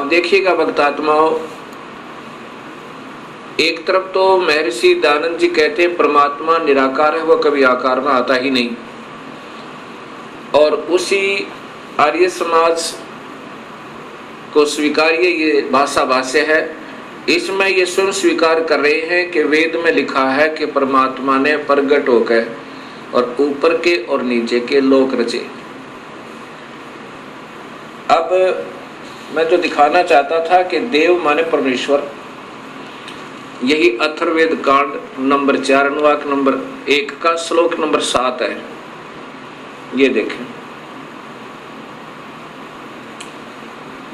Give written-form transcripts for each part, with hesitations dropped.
देखिएगा भक्तात्माओं, एक तरफ तो महर्षि दयानंद जी कहते हैं परमात्मा निराकार है, वह कभी आकार में आता ही नहीं, और उसी आर्य समाज को स्वीकार्य ये भाषा भाष्य है, इसमें ये स्वयं स्वीकार कर रहे हैं कि वेद में लिखा है कि परमात्मा ने प्रगट होकर और ऊपर के और नीचे के लोक रचे। अब मैं जो दिखाना चाहता था कि देव माने परमेश्वर, यही अथर्ववेद कांड नंबर 4 अनुवाक नंबर 1 का श्लोक नंबर 7 है। ये देखें,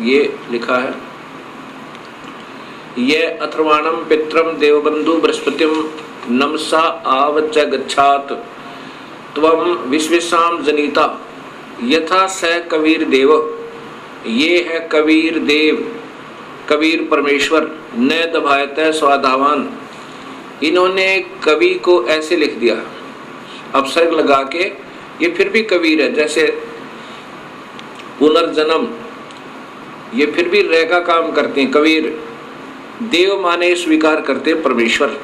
ये लिखा है, ये अथर्वाणम पित्रम देवबंधु बृहस्पतिम नमसा आवच गच्छात त्वम विश्वेशाम जनिता यथा स कबीर देव। ये है कबीर देव, कबीर परमेश्वर, न दभायत स्वाधावान। इन्होंने कवि को ऐसे लिख दिया अपसर्ग लगा के, ये फिर भी कबीर है, जैसे पुनर्जन्म, ये फिर भी रह का काम करते हैं। कबीर देव माने स्वीकार करते परमेश्वर,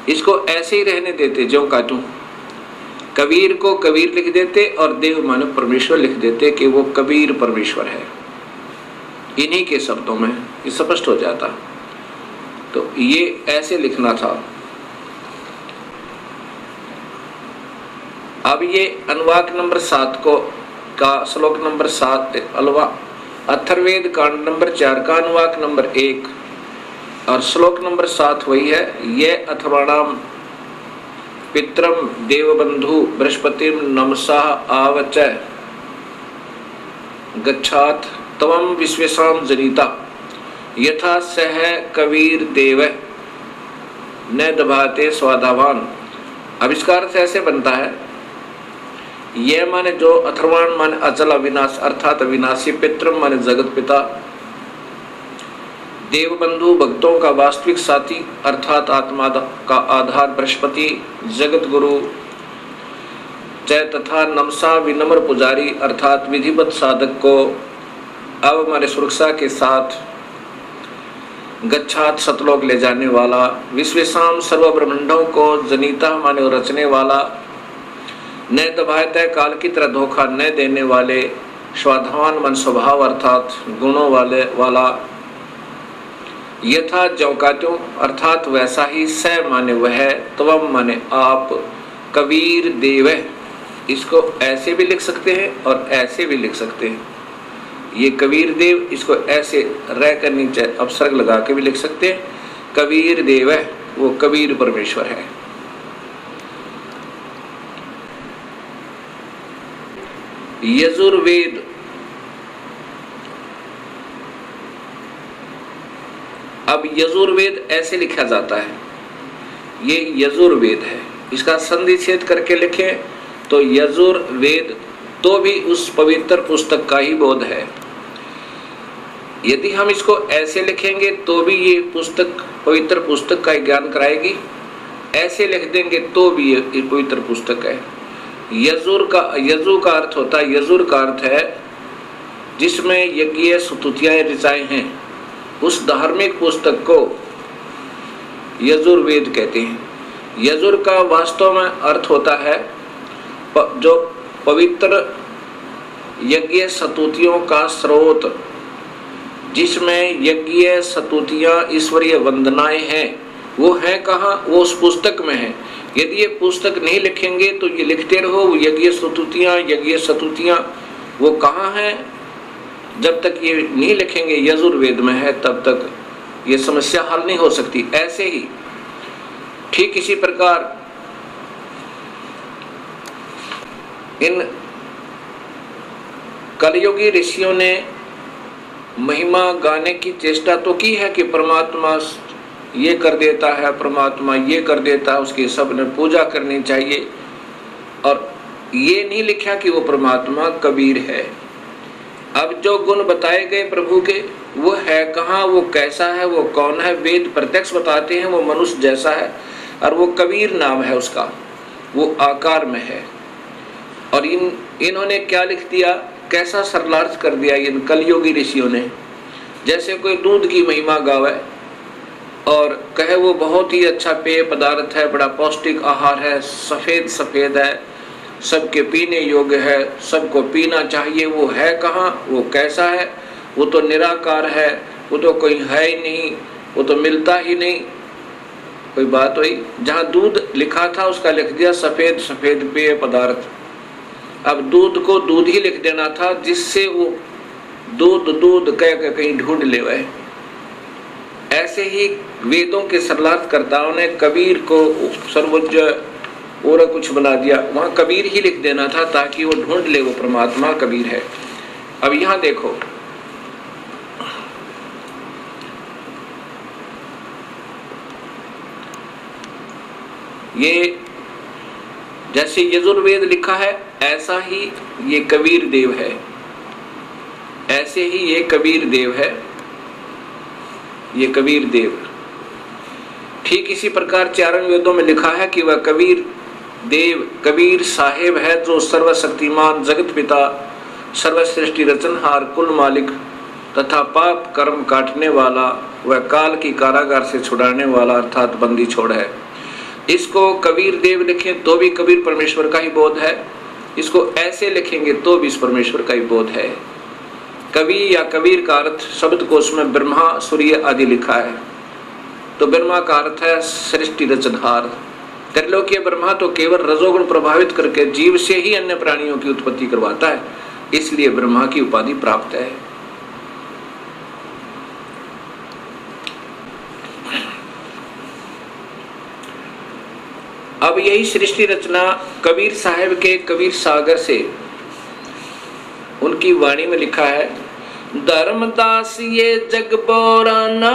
इसको ऐसे ही रहने देते जो का तू। कबीर को कबीर लिख देते और देव माने परमेश्वर लिख देते कि वो कबीर परमेश्वर है। इन्हीं के शब्दों में ये स्पष्ट हो जाता। तो ये ऐसे लिखना था। अब ये अनुवाक नंबर 7 को का श्लोक नंबर 7 अथर्ववेद कांड नंबर 4 का अनुवाक नंबर 1 और श्लोक नंबर 7 वही है। ये अथर्वाणाम पित्रम देवबंधु बृहस्पतिम नमसा आवच गच्छात तवम विश्वेशाम जनिता यथा सह कबीर देव न दभाते स्वाधावान। आविष्कार से ऐसे बनता है, यह माने जो अथर्वाण माने अचल अविनाश अर्थात अविनाशी, पितृम माने जगत पिता, देवबंधु भक्तों का वास्तविक साथी अर्थात आत्मा का आधार बृहस्पति जगत गुरु, च तथा नमसा विनम्र पुजारी अर्थात विधिवत साधक को अब माने सुरक्षा के साथ, गच्छात सतलोक ले जाने वाला, विश्वेशाम सर्व ब्रह्मांडों को जनिता माने रचने वाला, न दबायत काल की तरह धोखा न देने वाले, स्वाधावान मन स्वभाव अर्थात गुणों वाला, यथा ज्यों अर्थात वैसा ही, स माने वह, त्वम माने आप, कबीर देव। इसको ऐसे भी लिख सकते हैं और ऐसे भी लिख सकते हैं। ये कबीर देव, इसको ऐसे रह कर नीचे अपसर्ग लगा के भी लिख सकते हैं। कबीर देव है, वो कबीर परमेश्वर है। यजुर्वेद, अब यजुर्वेद ऐसे लिखा जाता है, ये यजुर्वेद है। इसका संधि छेद करके लिखें तो यजुर्वेद तो भी उस पवित्र पुस्तक का ही बोध है। यदि हम इसको ऐसे लिखेंगे तो भी ये पुस्तक पवित्र पुस्तक का ज्ञान कराएगी, ऐसे लिख देंगे तो भी ये पवित्र पुस्तक है। यजुर का अर्थ होता है, यजुर का अर्थ है जिसमें यज्ञ स्तुतियां ऋचाएं हैं, उस धार्मिक पुस्तक को यजुर्वेद कहते हैं। यजुर का वास्तव में अर्थ होता है जो पवित्र यज्ञ स्तुतियों का स्रोत, जिसमें यज्ञ स्तुतियां ईश्वरीय वंदनाएं हैं, वो है कहाँ? वो उस पुस्तक में है। यदि ये पुस्तक नहीं लिखेंगे तो ये लिखते रहो यज्ञ स्तुतियां, वो कहाँ है? जब तक ये नहीं लिखेंगे यजुर्वेद में है, तब तक ये समस्या हल नहीं हो सकती। ऐसे ही ठीक इसी प्रकार इन कलयुगी ऋषियों ने महिमा गाने की चेष्टा तो की है कि परमात्मा ये कर देता है, परमात्मा ये कर देता है, उसकी सब ने पूजा करनी चाहिए, और ये नहीं लिखा कि वो परमात्मा कबीर है। अब जो गुण बताए गए प्रभु के, वो है कहाँ, वो कैसा है, वो कौन है? वेद प्रत्यक्ष बताते हैं वो मनुष्य जैसा है, और वो कबीर नाम है उसका, वो आकार में है। और इन्होंने क्या लिख दिया, कैसा सरलार्थ कर दिया इन कलयुगी ऋषियों ने। जैसे कोई दूध की महिमा गावे और कहे वो बहुत ही अच्छा पेय पदार्थ है, बड़ा पौष्टिक आहार है, सफ़ेद सफ़ेद है, सबके पीने योग्य है, सबको पीना चाहिए। वो है कहाँ, वो कैसा है, वो तो निराकार है, वो तो कोई है ही नहीं, वो तो मिलता ही नहीं। कोई बात हुई? जहाँ दूध लिखा था उसका लिख दिया सफ़ेद सफ़ेद पेय पदार्थ। अब दूध को दूध ही लिख देना था, जिससे वो दूध दूध कह के कहीं ढूंढ ले वह। ऐसे ही वेदों के सरलार्थकर्ताओं ने कबीर को सर्वोच्च और कुछ बना दिया, वहाँ कबीर ही लिख देना था ताकि वो ढूंढ ले वो परमात्मा कबीर है। अब यहाँ देखो, ये जैसे यजुर्वेद लिखा है ऐसा ही ये कबीर देव है, ऐसे ही ये कबीर देव है, ये कबीर देव। ठीक इसी प्रकार चारण वेदों में लिखा है कि वह कबीर देव कबीर साहेब है, जो सर्वशक्तिमान जगत पिता, सर्वश्रेष्ठी रचनहार, कुल मालिक तथा पाप कर्म काटने वाला, वह काल की कारागार से छुड़ाने वाला अर्थात बंदी छोड़ है। इसको कबीर देव लिखें तो भी कबीर परमेश्वर का ही बोध है, इसको ऐसे लिखेंगे तो भी इस परमेश्वर का ही बोध है। कवि या कबीर का अर्थ शब्दकोश में ब्रह्मा सूर्य आदि लिखा है, तो ब्रह्मा का अर्थ है सृष्टि रचनहार। त्रिलोकीय ब्रह्मा तो केवल रजोगुण प्रभावित करके जीव से ही अन्य प्राणियों की उत्पत्ति करवाता है, इसलिए ब्रह्मा की उपाधि प्राप्त है। अब यही सृष्टि रचना कबीर साहब के कबीर सागर से उनकी वाणी में लिखा है, धर्मदास ये जग बोराना,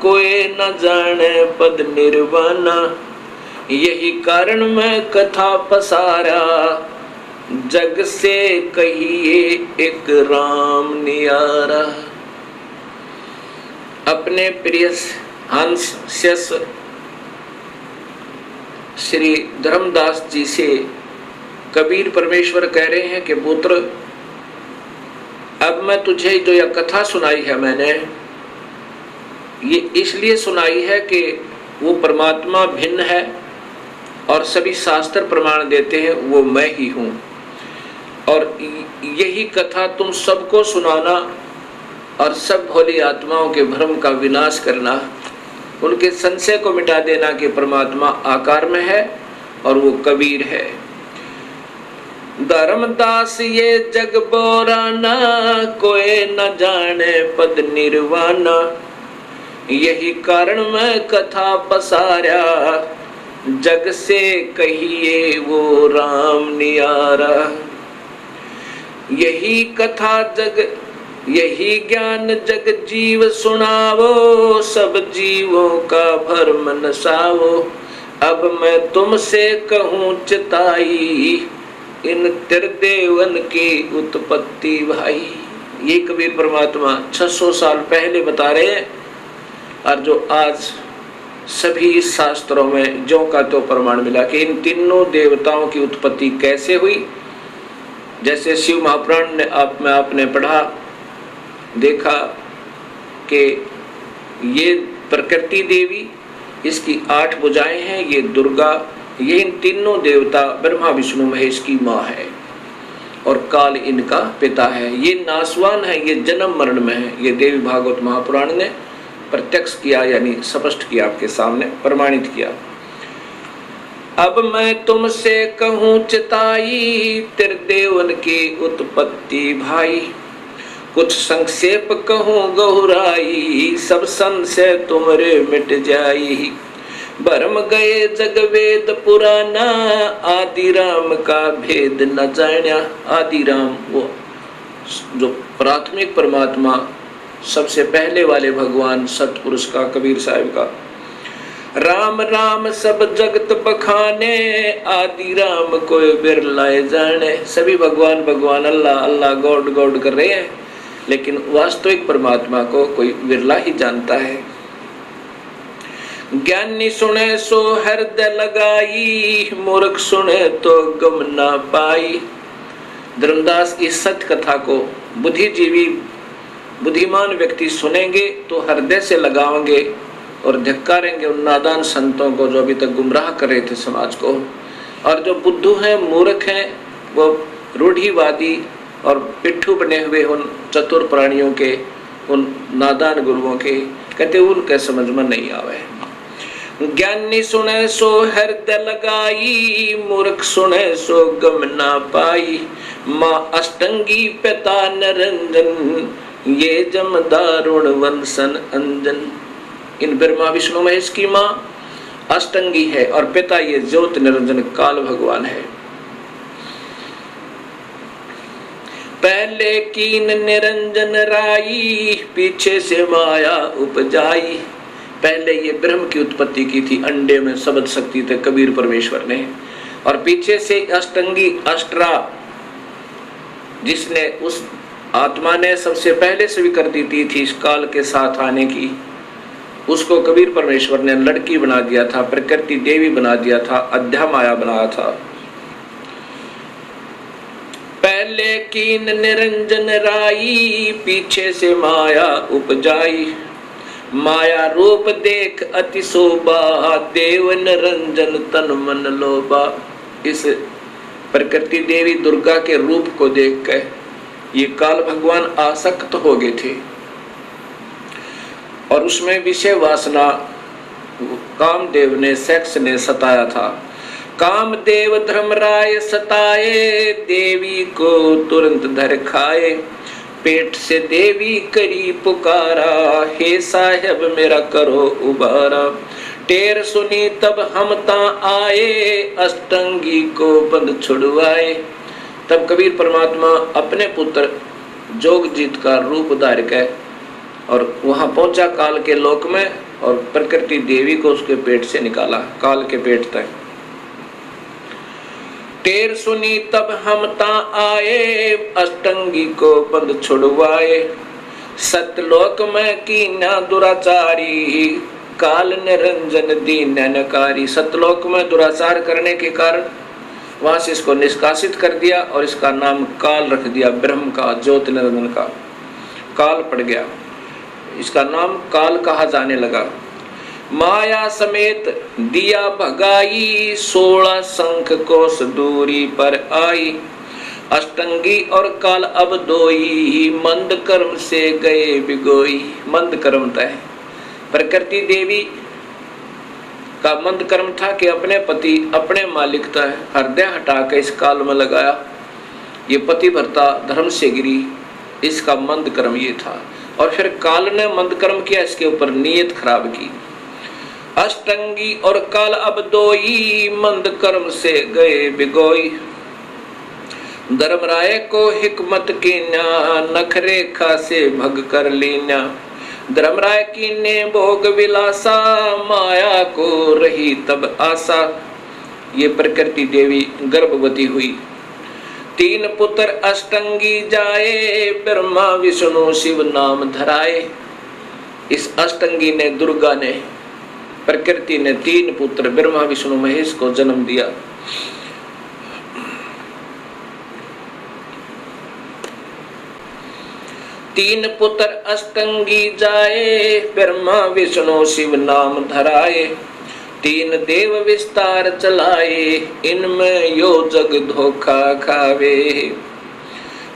कोई न जाने पद निर्वाणा, यही कारण मैं कथा पसारा, जग से कहिए एक राम नियारा। अपने प्रिय हंस शस श्री धर्मदास जी से कबीर परमेश्वर कह रहे हैं कि पुत्र, अब मैं तुझे जो यह कथा सुनाई है मैंने, ये इसलिए सुनाई है कि वो परमात्मा भिन्न है और सभी शास्त्र प्रमाण देते हैं वो मैं ही हूँ, और यही कथा तुम सबको सुनाना और सब भोली आत्माओं के भ्रम का विनाश करना, उनके संशय को मिटा देना कि परमात्मा आकार में है और वो कबीर है। धर्मदास ये जग बोराना, कोई न जाने पद निर्वाणा, यही कारण मैं कथा पसारा, जग से कहिए वो राम नियारा। यही कथा जग यही ज्ञान जग जीव सुनावो, सब जीवों का भरम नसावो, अब मैं तुमसे कहूँ चिताई, इन त्रिदेवन की उत्पत्ति भाई। ये कबीर परमात्मा 600 साल पहले बता रहे हैं, और जो आज सभी शास्त्रों में जो का तो प्रमाण मिला कि इन तीनों देवताओं की उत्पत्ति कैसे हुई। जैसे शिव महापुराण ने आपने पढ़ा, देखा कि ये प्रकृति देवी, इसकी 8 भुजाएं हैं, ये दुर्गा, ये इन तीनों देवता ब्रह्मा विष्णु महेश की माँ है और काल इनका पिता है। ये नासवान है, ये जन्म मरण में है। ये देवी भागवत महापुराण ने प्रत्यक्ष किया, यानी स्पष्ट किया, आपके सामने प्रमाणित किया। अब मैं तुमसे कहूँ चिताई, त्रिदेवन की उत्पत्ति भाई, कुछ संक्षेप कहूँ गहुराई, सब संशय तुमरे मिट जाई। भरम गए जग वेद पुराना, आदि राम का भेद न जान्या। आदि राम वो जो प्राथमिक परमात्मा, सबसे पहले वाले भगवान सतपुरुष का, कबीर साहिब का। राम राम सब जगत बखाने, आदि राम कोई बिरलाए जाने। सभी भगवान भगवान अल्लाह अल्लाह गॉड गॉड कर रहे हैं, लेकिन वास्तविक परमात्मा को कोई विरला ही जानता है। ज्ञानी सुने सो हृदय लगाई, मूर्ख सुने तो गम ना पाई। धर्मदास इस सत्य कथा को बुद्धिजीवी बुद्धिमान व्यक्ति सुनेंगे तो हृदय से लगाएंगे और धिक्कारेंगे उन नादान संतों को जो अभी तक गुमराह कर रहे थे समाज को। और जो बुद्धू हैं, मूर्ख हैं, वो रूढ़िवादी और पिट्ठू बने हुए उन चतुर प्राणियों के, उन नादान गुरुओं के, कहते उनके समझ में नहीं आवे। ज्ञानी सुने सो हृदय लगाई, मूर्ख सुने सो गम ना पाई। माँ अष्टंगी पिता निरंजन, ये जम दारुण वंशन अंजन। इन ब्रह्मा विष्णु महेश की माँ अष्टंगी है और पिता ये ज्योत निरंजन काल भगवान है। पहले कीन निरंजन राई, पीछे से माया उपजाई। पहले ये ब्रह्म की उत्पत्ति की थी, अंडे में शब्द शक्ति थे कबीर परमेश्वर ने, और पीछे से अष्टंगी अष्टरा, जिसने उस आत्मा ने सबसे पहले स्वीकृति कर दी थी इस काल के साथ आने की, उसको कबीर परमेश्वर ने लड़की बना दिया था, प्रकृति देवी बना दिया था, अध्या माया बनाया था। पहले कीन निरंजन राई, पीछे से माया उपजाई। माया रूप देख अति शोभा, देव निरंजन तन मन लोभा। इस प्रकृति देवी दुर्गा के रूप को देख कर ये काल भगवान आसक्त हो गए थे और उसमें विषय वासना कामदेव ने, सेक्स ने सताया था। कामदेव धर्मराय सताए, देवी को तुरंत धर खाए। पेट से देवी करी पुकारा, हे साहेब मेरा करो उबारा। टेर सुनी तब हम ता आए, अष्टंगी को बंद छुड़वाए। तब कबीर परमात्मा अपने पुत्र जोगजीत का रूप धार कर और वहां पहुंचा काल के लोक में, और प्रकृति देवी को उसके पेट से निकाला, काल के पेट तक। टेर सुनी तब हम ता आए, अष्टंगी को बंद छुड़वाए। सतलोक में कीना दुराचारी, काल निरंजन दीन नकारी। सतलोक में दुराचार करने के कारण वहां से इसको निष्कासित कर दिया और इसका नाम काल रख दिया, ब्रह्म का, ज्योति निरंजन का। काल पड़ गया, इसका नाम काल कहा जाने लगा। माया समेत दिया भगाई, 16 शंख कोस दूरी पर आई। अष्टंगी और काल अब दोई, मंद कर्म से गए बिगोई। मंद कर्म था, प्रकृति देवी का मंद कर्म था कि अपने पति, अपने मालिक था हृदय हटा के इस काल में लगाया। ये पति भरता धर्म से गिरी, इसका मंद कर्म ये था। और फिर काल ने मंद कर्म किया, इसके ऊपर नीयत खराब की। अष्टंगी और काल अब दोई, मंद कर्म से गए बिगोई। धर्मराय को हिकमत कीना, नख रेखा से भग कर लीना। धर्मराय की ने भोग विलासा, माया को रही तब आशा। ये प्रकृति देवी गर्भवती हुई। 3 पुत्र अष्टंगी जाए, ब्रह्मा विष्णु शिव नाम धराए। इस अष्टंगी ने, दुर्गा ने, प्रकृति ने 3 पुत्र ब्रह्मा विष्णु महेश को जन्म दिया। तीन पुत्र अष्टंगी जाए, ब्रह्मा विष्णु शिव नाम धराए। 3 देव विस्तार चलाए, इनमें यो जग धोखा खावे।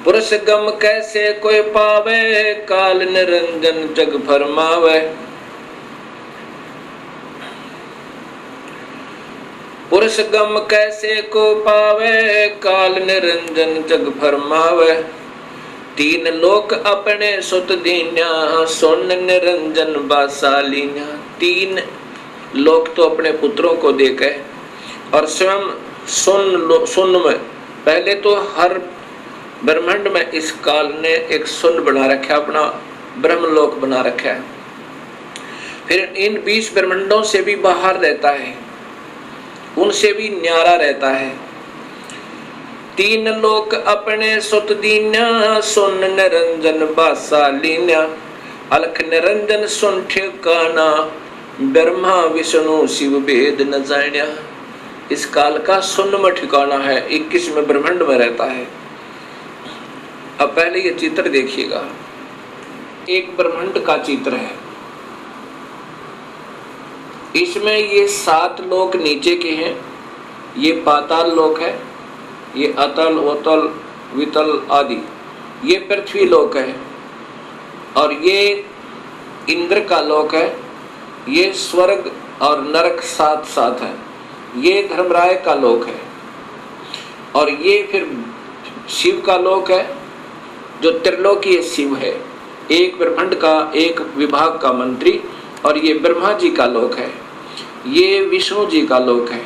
पुरुष गम कैसे कोई पावे, काल निरंजन जग फरमावे। पुरुष गम कैसे को पावे, काल निरंजन जग फरमावे। 3 लोक अपने सुत दीन्या, सुन निरंजन बासालीन्या। 3 लोक तो अपने पुत्रों को देके और स्वयं सुन में, पहले तो हर ब्रह्मांड में इस काल ने एक सुन बना रखा, अपना ब्रह्मलोक बना रखा है। फिर इन 20 ब्रह्मांडों से भी बाहर रहता है, उनसे भी न्यारा रहता है। 3 लोक अपने सुत दीन्या, सुन निरंजन बासालीन्या। अलख निरंजन सुन ठिकाना, ब्रह्मा विष्णु शिव भेद न जान्या। इस काल का सुन में ठिकाना है, 21वें ब्रह्मांड में रहता है। अब पहले ये चित्र देखिएगा। एक ब्रह्मांड का चित्र है। इसमें ये 7 लोक नीचे के हैं, ये पाताल लोक है, ये अतल वतल वितल आदि, ये पृथ्वी लोक है, और ये इंद्र का लोक है, ये स्वर्ग और नरक साथ साथ है, ये धर्मराय का लोक है, और ये फिर शिव का लोक है जो त्रिलोकीय शिव है, एक ब्रह्मांड का एक विभाग का मंत्री, और ये ब्रह्मा जी का लोक है, ये विष्णु जी का लोक है,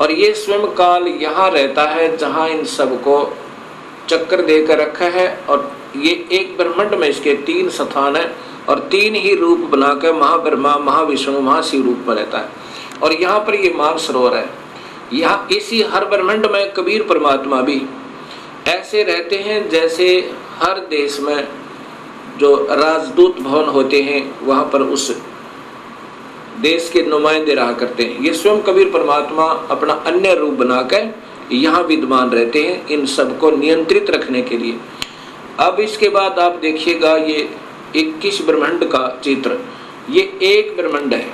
और ये स्वयं काल यहाँ रहता है जहाँ इन सबको चक्कर देकर रखा है। और ये एक ब्रह्मांड में इसके 3 स्थान है और 3 ही रूप बनाकर महाब्रह्मा महाविष्णु महाशिव रूप में रहता है। और यहाँ पर ये मानसरोवर है। यहाँ इसी हर ब्रह्मांड में कबीर परमात्मा भी ऐसे रहते हैं जैसे हर देश में जो राजदूत भवन होते हैं वहाँ पर उस देश के नुमाइंदे रहा करते हैं। ये स्वयं कबीर परमात्मा अपना अन्य रूप बनाकर यहाँ विद्यमान रहते हैं इन सबको नियंत्रित रखने के लिए। अब इसके बाद आप देखिएगा ये 21 ब्रह्मांड का चित्र। ये एक ब्रह्मांड है,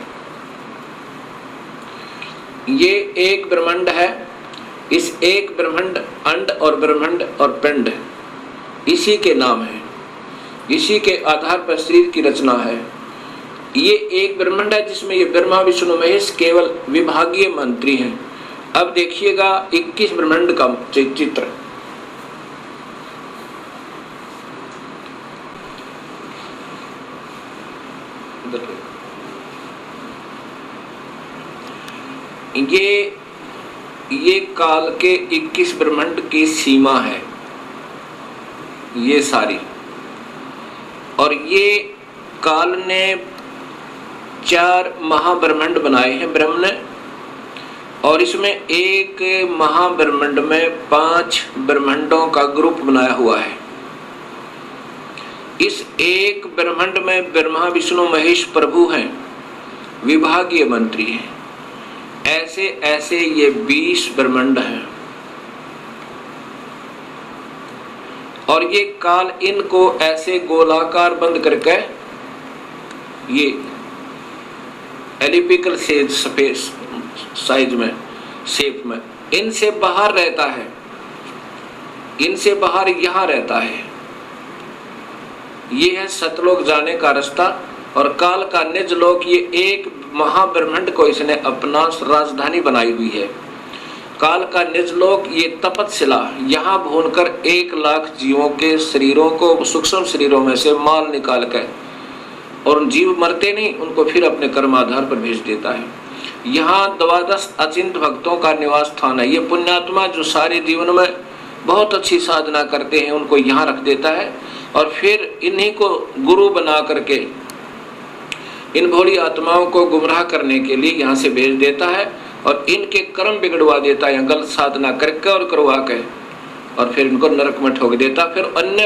ये एक ब्रह्मांड है। इस एक ब्रह्मांड अंड और ब्रह्मांड और पिंड इसी के नाम है, इसी के आधार पर शरीर की रचना है। ये एक ब्रह्मांड है जिसमें ये ब्रह्मा विष्णु महेश केवल विभागीय मंत्री हैं। अब देखिएगा 21 ब्रह्मांड का चित्र। ये काल के 21 ब्रह्मांड की सीमा है ये सारी, और ये काल ने 4 महाब्रह्मांड बनाए हैं ब्रह्म ने, और इसमें एक महाब्रह्मांड में 5 ब्रह्मांडों का ग्रुप बनाया हुआ है। इस एक ब्रह्मांड में ब्रह्मा विष्णु महेश प्रभु हैं, विभागीय मंत्री हैं। ऐसे ऐसे ये 20 ब्रह्मांड हैं, और ये काल इनको ऐसे गोलाकार बंद करके ये एलिपिकल स्पेस साइज में शेप में इनसे बाहर रहता है, इनसे बाहर यहाँ रहता है। ये है सतलोक जाने का रास्ता, और काल का निज लोक ये एक महाब्रह्मांड को इसने अपना राजधानी बनाई हुई है। काल का निज लोक ये तपतशिला, यहाँ भूनकर 1 लाख जीवों के शरीरों को सूक्ष्म शरीरों में से माल निकाल कर, और जीव मरते नहीं उनको फिर अपने कर्म आधार पर भेज देता है। यहाँ 12 अचिंत भक्तों का निवास स्थान है। ये पुण्यात्मा जो सारे जीवन में बहुत अच्छी साधना करते हैं उनको यहाँ रख देता है, और फिर इन्हीं को गुरु बना करके इन भोली आत्माओं को गुमराह करने के लिए यहाँ से भेज देता है, और इनके कर्म बिगड़वा देता है गलत साधना करके और करवा के, और फिर इनको नरक में ठोक देता, फिर अन्य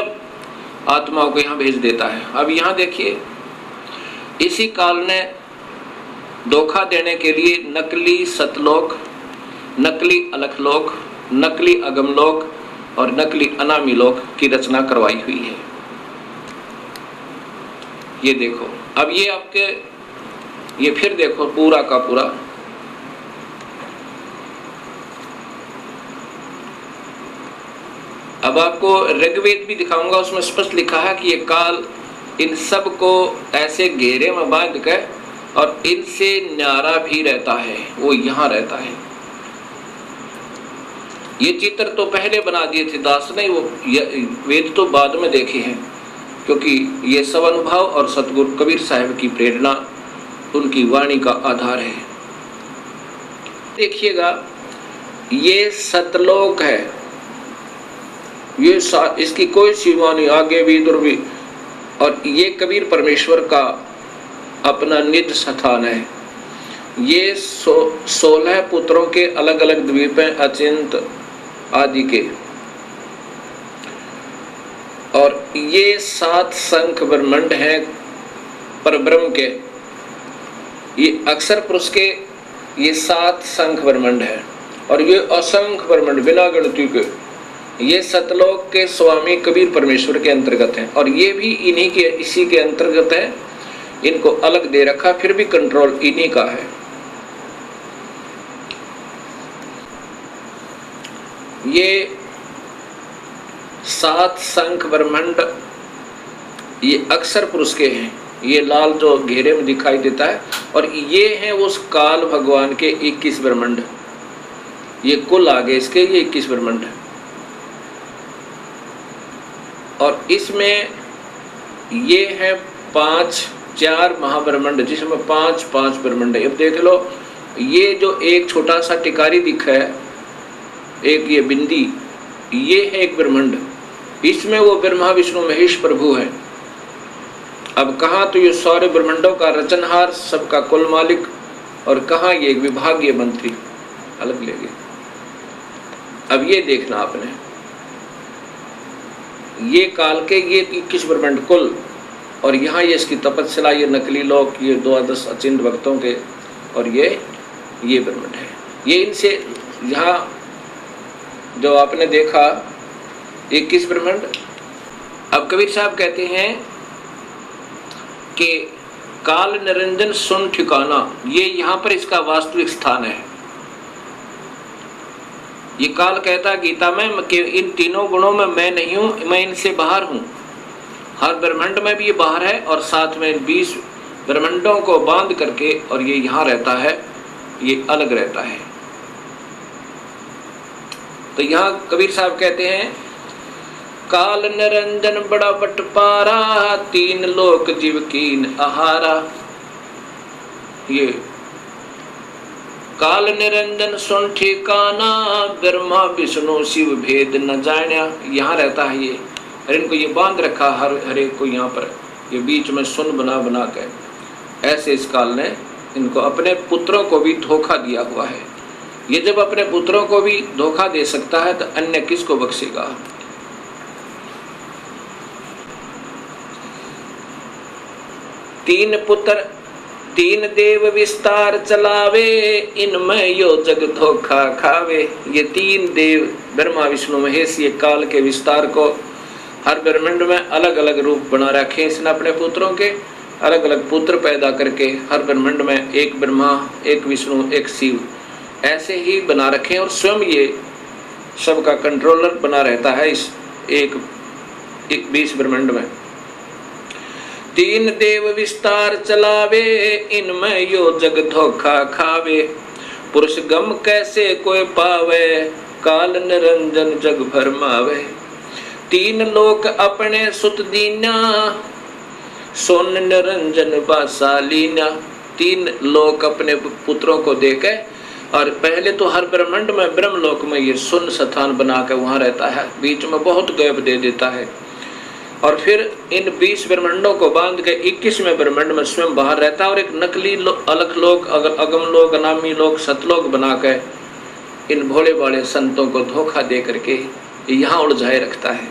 आत्माओं को यहाँ भेज देता है। अब यहाँ देखिए, इसी काल ने धोखा देने के लिए नकली सतलोक, नकली अलखलोक, नकली अगमलोक और नकली अनामी लोक की रचना करवाई हुई है। ये देखो, अब ये आपके ये फिर देखो पूरा का पूरा। अब आपको ऋग्वेद भी दिखाऊंगा, उसमें स्पष्ट लिखा है कि ये काल इन सब को ऐसे घेरे में बांध कर और इनसे न्यारा भी रहता है, वो यहाँ रहता है। ये चित्र तो पहले बना दिए थे दास ने, वो वेद तो बाद में देखे हैं, क्योंकि ये सब अनुभव और सतगुरु कबीर साहब की प्रेरणा उनकी वाणी का आधार है। देखिएगा, ये सतलोक है, ये इसकी कोई सीमा नहीं, आगे भी इधर भी, और ये कबीर परमेश्वर का अपना निज स्थान है। ये 16 पुत्रों के अलग अलग द्वीप हैं, अचिंत आदि के, और ये 7 शंख ब्रह्मांड हैं परब्रह्म के। ये अक्षर पुरुष के ये 7 शंख ब्रह्मांड है, और ये असंख्य ब्रह्मांड बिना गिनती के, ये सतलोक के स्वामी कबीर परमेश्वर के अंतर्गत हैं और ये भी इन्हीं के इसी के अंतर्गत है। इनको अलग दे रखा, फिर भी कंट्रोल इन्हीं का है। ये 7 शंख ब्रह्मांड ये अक्षर पुरुष के हैं। ये लाल जो घेरे में दिखाई देता है, और ये हैं उस काल भगवान के 21 ब्रह्मांड। ये कुल आगे इसके ये 21 ब्रह्मांड है। और इसमें ये है 4 महाब्रह्मांड, जिसमें 5 ब्रह्मांड है। अब देख लो, ये जो एक छोटा सा टिकारी दिखा है, एक ये बिंदी, ये है एक ब्रह्मांड। इसमें वो ब्रह्मा विष्णु महेश प्रभु है। अब कहाँ तो ये सारे ब्रह्मांडों का रचनहार, सबका कुल मालिक, और कहाँ ये एक विभागीय मंत्री अलग ले गए। अब ये देखना आपने, ये काल के ये 21 ब्रह्मांड कुल, और यहाँ ये इसकी तपस्या, ये नकली लोक, ये 12 अचिंत भक्तों के, और ये ब्रह्मांड है। ये इनसे यहाँ जो आपने देखा 21 ब्रह्मांड। अब कबीर साहब कहते हैं कि काल निरंजन सुन ठिकाना, ये यहाँ पर इसका वास्तविक स्थान है। ये काल कहता गीता में कि इन तीनों गुणों में मैं नहीं हूं, मैं इनसे बाहर हूं। हर ब्रह्मांड में भी ये बाहर है, और साथ में 20 ब्रह्मांडों को बांध करके, और ये यहाँ रहता है, ये अलग रहता है। तो यहाँ कबीर साहब कहते हैं, काल निरंजन बड़ा बटपारा, 3 लोक जीव कीन आहारा। ये काल निरंजन सुन ठिकाना, ब्रह्मा विष्णु शिव भेद न जान्या। यहाँ रहता है ये, और इनको ये बांध रखा हर एक को यहाँ पर, ये बीच में सुन बना बना के। ऐसे इस काल ने इनको अपने पुत्रों को भी धोखा दिया हुआ है। ये जब अपने पुत्रों को भी धोखा दे सकता है तो अन्य किसको बख्शेगा। तीन पुत्र 3 देव विस्तार चलावे, इनमें यो जग धोखा खावे। ये 3 देव ब्रह्मा विष्णु महेश, ये काल के विस्तार को हर ब्रह्मांड में अलग अलग रूप बना रखे इसने अपने पुत्रों के। अलग अलग पुत्र पैदा करके हर ब्रह्मांड में एक ब्रह्मा, एक विष्णु, एक शिव, ऐसे ही बना रखे। और स्वयं ये सबका कंट्रोलर बना रहता है इस एक 20 ब्रह्मांड में। 3 देव विस्तार चलावे, इनमें यो जग धोखा खावे। पुरुष गम कैसे कोई पावे, काल निरंजन जग भरमावे। 3 लोक अपने सुत दीना, सोन निरंजन बासालीना। 3 लोक अपने पुत्रों को देके, और पहले तो हर ब्रह्मांड में ब्रह्मलोक में ये सुन स्थान बना के वहां रहता है, बीच में बहुत गैप दे देता है। और फिर इन 20 ब्रह्मांडों को बांध के 21वें ब्रह्मांड में स्वयं बाहर रहता है, और एक नकली अलग लोक, अगम लोक, अनामी लोक, सतलोक बना के इन भोले भाले संतों को धोखा दे करके यहाँ उलझाए रखता है।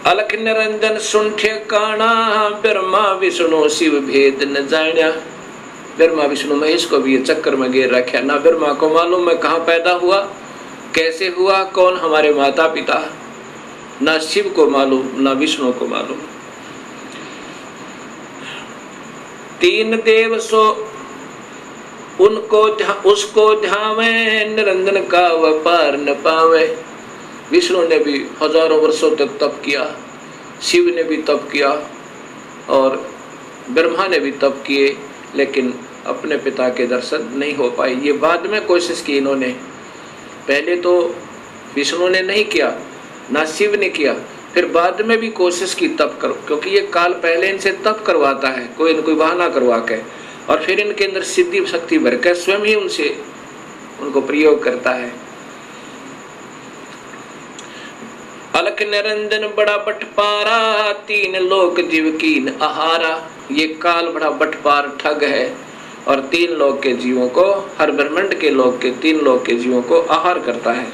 अलख निरंजन सुन ठिकाना, ब्रह्मा विष्णु शिव भेद न जान्या। ब्रह्मा विष्णु महेश को भी ये चक्कर में घेर रखा। ना ब्रह्मा को मालूम है कहाँ पैदा हुआ, कैसे हुआ, कौन हमारे माता पिता, ना शिव को मालूम, ना विष्णु को मालूम। 3 देव सो उनको उसको ध्यावे, निरंजन का व्यापार न पावे। विष्णु ने भी हजारों वर्षों तक तप किया, शिव ने भी तप किया, और ब्रह्मा ने भी तप किए, लेकिन अपने पिता के दर्शन नहीं हो पाए। ये बाद में कोशिश की इन्होंने, पहले तो विष्णु ने नहीं किया, ना शिव ने किया, फिर बाद में भी कोशिश की तप करो, क्योंकि ये काल पहले इनसे तप करवाता है, कोई न कोई बहाना करवा के, और फिर इनके अंदर सिद्धि शक्ति भर कर स्वयं ही उनको प्रयोग करता है। अलख निरंजन बड़ा बटपारा, 3 लोक जीव कीन आहारा। ये काल बड़ा बटपार ठग है, और 3 लोक के जीवों को, हर ब्रह्मांड के लोक के 3 लोक के जीवों को आहार करता है।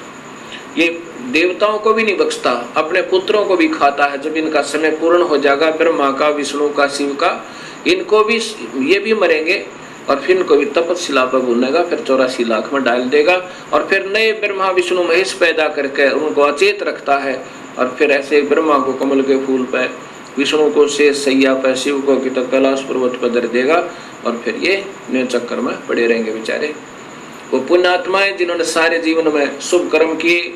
ये देवताओं को भी नहीं बख्शता, अपने पुत्रों को भी खाता है। जब इनका समय पूर्ण हो जाएगा, ब्रह्मा का, विष्णु का, शिव का, इनको भी, ये भी मरेंगे, और फिर इनको भी तपस्या पर भूनेगा, फिर 84 लाख में डाल देगा और फिर नए ब्रह्मा विष्णु महेश पैदा करके उनको अचेत रखता है। और फिर ऐसे ब्रह्मा को कमल के फूल पर, विष्णु को शेष सैया पर, शिव को कि कैलाश पर्वत पर धर देगा और फिर ये नए चक्कर में पड़े रहेंगे बेचारे। वो पुण्यात्माएं जिन्होंने सारे जीवन में शुभ कर्म किए,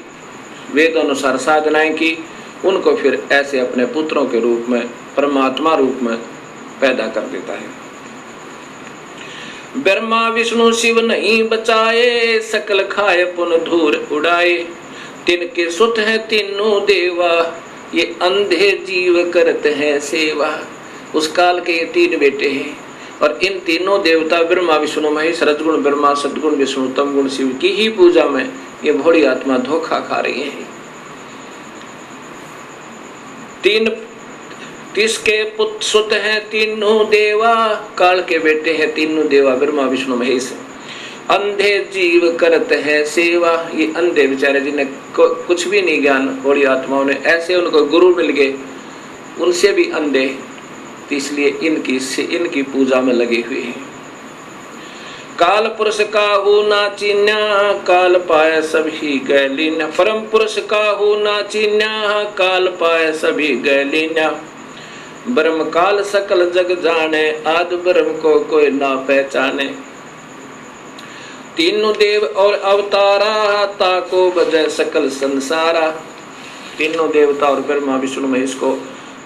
वेद अनुसार साधनाएं की, उनको फिर ऐसे अपने पुत्रों के रूप में, परमात्मा रूप में पैदा कर देता है। ब्रह्मा विष्णु शिव नहीं बचाए, सकल खाए पुन धूर उड़ाए। तिनके सुत है तीनों देवा, ये अंधे जीव करते हैं सेवा। उस काल के ये 3 बेटे हैं और इन तीनों देवता ब्रह्मा विष्णु महेश, रजगुण ब्रह्मा, सद्गुण विष्णु, तमगुण शिव की ही पूजा में ये भोली आत्मा धोखा खा रही है। 30 के पुत्र सुत हैं तीनों देवा, काल के बेटे हैं तीनों देवा ब्रह्मा विष्णु महेश। अंधे जीव करते हैं सेवा, ये अंधे बेचारे जिन्हें कुछ भी नहीं ज्ञान, भोली आत्माओं ने ऐसे उनको गुरु मिल गए, उनसे भी अंधे, इसलिए इनकी पूजा में लगे हुए हैं। काल पुरुष काहू ना चीन्या, काल पाए सभी गैलीन्या। परम पुरुष काहू ना चीन्या, काल पाए सभी गैलीन्या। ब्रह्म काल सकल जग जाने, आदि ब्रह्म को कोई ना पहचाने। तीनों देव और अवतारा, ताको बजय सकल संसारा। तीनों देवता और ब्रह्मा विष्णु महेश को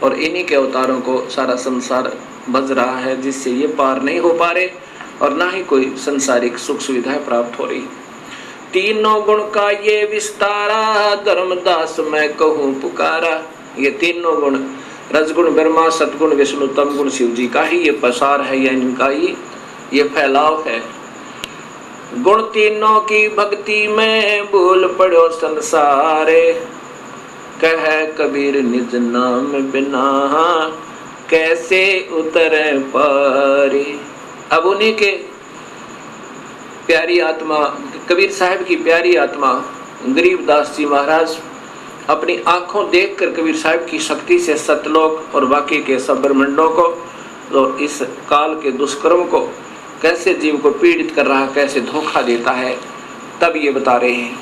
और इन्हीं के अवतारों को सारा संसार बज रहा है, जिससे ये पार नहीं हो पा रहे और ना ही कोई संसारिक सुख सुविधाएं प्राप्त हो रही। तीनों गुण का ये विस्तारा, धर्मदास मैं कहूँ पुकारा। ये तीनों गुण, रजगुण ब्रह्मा, सतगुण विष्णु, तमगुण शिव जी का ही ये पसार है, या इनका ही ये फैलाव है। गुण तीनों की भक्ति में बोल पड़ो संसारे, कह कबीर निज नाम बिना कैसे उतरे पारे। अब उन्हीं के प्यारी आत्मा, कबीर साहब की प्यारी आत्मा गरीबदास जी महाराज अपनी आंखों देखकर कबीर साहब की शक्ति से सतलोक और बाकी के सब ब्रह्मांडों को और इस काल के दुष्कर्म को, कैसे जीव को पीड़ित कर रहा, कैसे धोखा देता है, तब ये बता रहे हैं।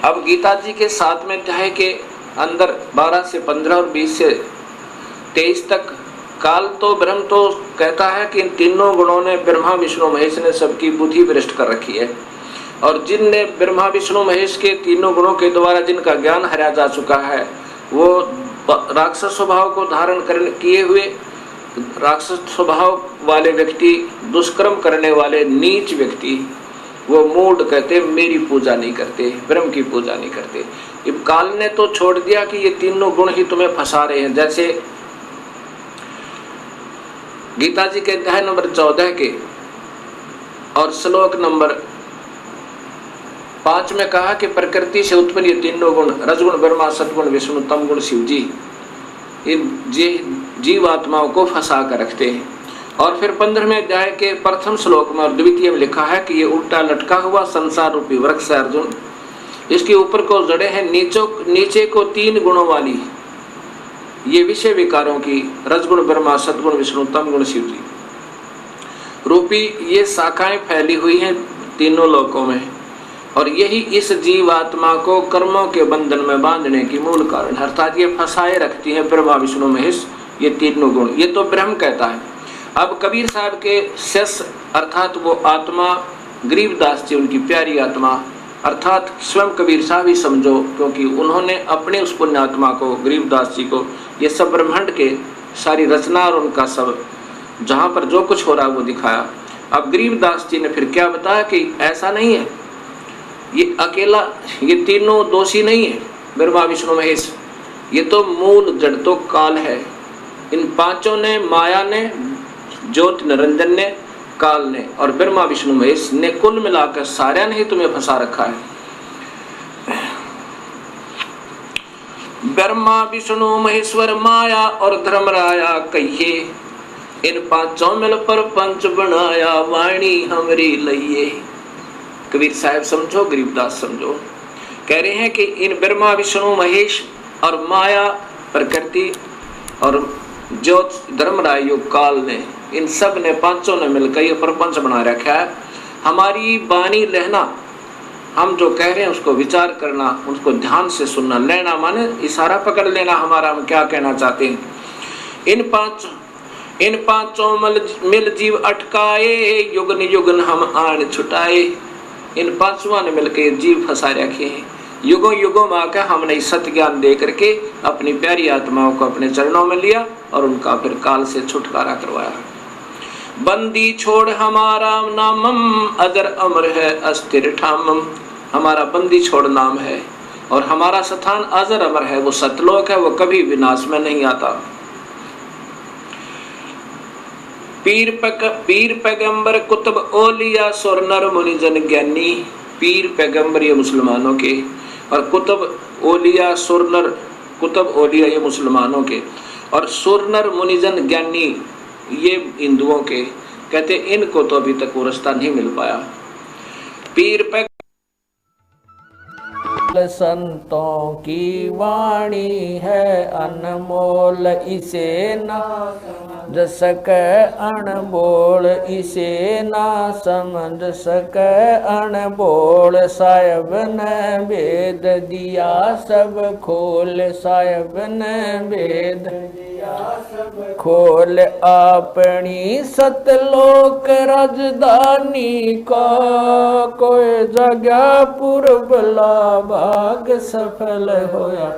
अब गीता जी के 7वें अध्याय के अंदर 12 से 15 और 20 से 23 तक काल तो ब्रह्म तो कहता है कि इन तीनों गुणों ने ब्रह्मा विष्णु महेश ने सबकी बुद्धि भ्रष्ट कर रखी है, और जिनने ब्रह्मा विष्णु महेश के तीनों गुणों के द्वारा जिनका ज्ञान हराया जा चुका है, वो राक्षस स्वभाव को धारण करने किए हुए राक्षस स्वभाव वाले व्यक्ति, दुष्कर्म करने वाले नीच व्यक्ति, वो मूढ़ कहते, मेरी पूजा नहीं करते, ब्रह्म की पूजा नहीं करते। अब काल ने तो छोड़ दिया कि ये तीनों गुण ही तुम्हें फंसा रहे हैं। जैसे गीता जी के अध्याय नंबर 14 के और श्लोक नंबर 5 में कहा कि प्रकृति से उत्पन्न ये तीनों गुण, रजगुण ब्रह्मा, सतगुण विष्णु, तमगुण शिव जी, इन जीवात्माओं को फंसा कर रखते हैं। और फिर 15वें अध्याय के प्रथम श्लोक में और द्वितीय में लिखा है कि ये उल्टा लटका हुआ संसार रूपी वृक्ष है अर्जुन, इसके ऊपर को जड़े हैं नीचे को 3 गुणों वाली ये विषय विकारों की, रजगुण ब्रह्मा, सतगुण विष्णु, तमगुण शिव जी रूपी ये शाखाएं फैली हुई हैं तीनों लोकों में, और यही इस जीवात्मा को कर्मों के बंधन में बांधने की मूल कारण, अर्थात ये फंसाए रखती है ब्रह्मा विष्णु महेश ये तीनों गुण। ये तो ब्रह्म कहता है। अब कबीर साहब के शेष अर्थात वो आत्मा गरीबदास जी, उनकी प्यारी आत्मा, अर्थात स्वयं कबीर साहब ही समझो, क्योंकि उन्होंने अपने उस पुण्यात्मा को, गरीबदास जी को, ये सब ब्रह्मांड के सारी रचना और उनका सब जहाँ पर जो कुछ हो रहा है वो दिखाया। अब गरीबदास जी ने फिर क्या बताया कि ऐसा नहीं है, ये अकेला, ये तीनों दोषी नहीं है ब्रह्मा विष्णु महेश, ये तो मूल जड़ तो काल है। इन पांचों ने, माया ने, ज्योति निरंजन ने, काल ने और ब्रह्मा विष्णु महेश ने कुल मिलाकर सारे ने ही तुम्हें फंसा रखा है। ब्रह्मा विष्णु महेश्वर माया और धर्मराया कहिए, इन पांचों मिल पर पंच बनाया, वाणी हमरी लइए। कबीर साहब समझो, गरीबदास समझो, कह रहे हैं कि इन ब्रह्मा विष्णु महेश और माया प्रकृति और जो धर्मराय युग काल ने, इन सब ने पांचों ने मिलकर ये प्रपंच बना रखा है। हमारी बानी लेना, हम जो कह रहे हैं उसको विचार करना, उसको ध्यान से सुनना। लेना माने इशारा पकड़ लेना हमारा, हम क्या कहना चाहते हैं। इन पांचों मिल जीव अटकाए, युगन युगन हम आन छुटाए। इन पांचों ने मिलकर जीव फंसा रखे हैं। युगों युगों में आकर हमने सत्य ज्ञान दे करके अपनी प्यारी आत्माओं को अपने चरणों में लिया और उनका फिर काल से छुटकारा करवाया। बंदी छोड़ हमारा नामम, अजर अमर है अस्थिर ठामम। हमारा बंदी छोड़ नाम है और हमारा स्थान अजर अमर है, वो सतलोक है, वो कभी विनाश में नहीं आता। पीर पैगंबर कुतुब ओलिया सुर नर मुनिजन ज्ञानी। पीर पैगंबर ये मुसलमानों के, और कुतुब ओलिया सुरनर, कुतुब ओलिया ये मुसलमानों के, और सुरनर मुनिजन ज्ञानी ये हिंदुओं के। कहते इनको तो अभी तक वो रास्ता नहीं मिल पाया। पीर पैगंबर संतों की वाणी है अनमोल, इसे ना समझ सके अनबोल, इसे ना समझ सके अनबोल। साहिब ने भेद दिया सब खोल, साहिब ने भेद दिया सब खोल। अपनी सतलोक राजधानी को कोई जगह पूर्व भाग सफल होया।